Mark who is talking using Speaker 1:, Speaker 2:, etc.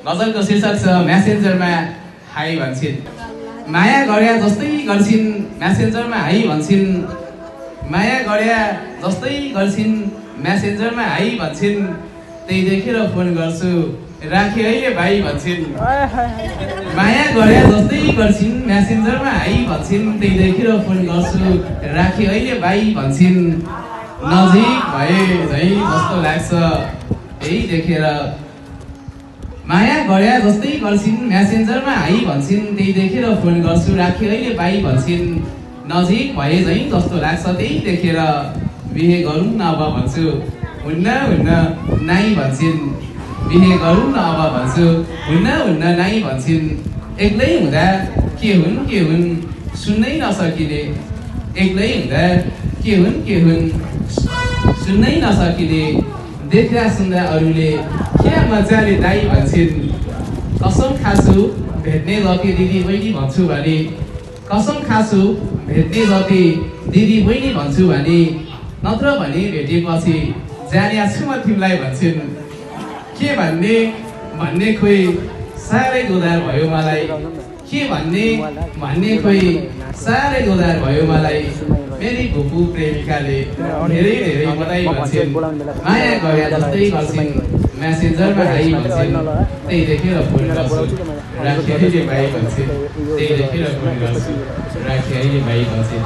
Speaker 1: गजलको शीर्षक छ म्यासेन्जरमा हाई भन्छन्। माया गरे जस्तै गर्छिन् म्यासेन्जरमा हाई भन्छन्। माया गरे जस्तै गर्छिन् म्यासेन्जरमा हाई भन्छन्। त्यही देखेर फोन गर्छु राखे अहिले भाइ भन्छन्। माया गरे जस्तै गर्छिन् म्यासेन्जरमा हाई भन्छन्। त्यही देखेर फोन गर्छु राखे अहिले भाइ भन्छन्। नजिक भए झै जस्तो लाग्छ त्यही देखेर। माया गरे जस्तै गर्छिन् म्यासेन्जरमा हाई भन्छन्। त्यही देखेर फोन गर्छु राखे अहिले भाइ भन्छन्। नजिक भए झै जस्तो लाग्छ त्यही देखेर। बिहे गरौँ न अब भन्छु हुन्न हुन्न नाइ भन्छन्। बिहे गरौँ न अब भन्छु हुन्न हुन्न नाइ भन्छन्। एक्लै हुँदा के हुन् सुन्नै नसकिने। एक्लै हुँदा के हुन् सुन्नै नसकिने। देख्दा सुन्दा अरूले क्या मजाले दाइ भन्छन्। कसम खाछु भेट्ने जति दिदी बहिनी भन्छु भने। कसम खाछु भेट्ने जति दिदी बहिनी भन्छु भने। नत्र भने भेटेपछि जाने छु म तिमीलाई भन्छन्। के भन्ने खोइ साह्रै गोदार भयो मलाई। के भन्ने खोइ साह्रै गोदार भयो मलाई। मेरी भुपू प्रेमिकाले धेरै धेरै बधाई भन्छन्। माया गरे जस्तै गर्छिन् म्यासेन्जरमा हाई भन्छन्। त्यही देखेर फोन गर्छु राखे अहिले भाइ भन्छन्। त्यही देखेर फोन गर्छु राखे अहिले भाइ भन्छन्।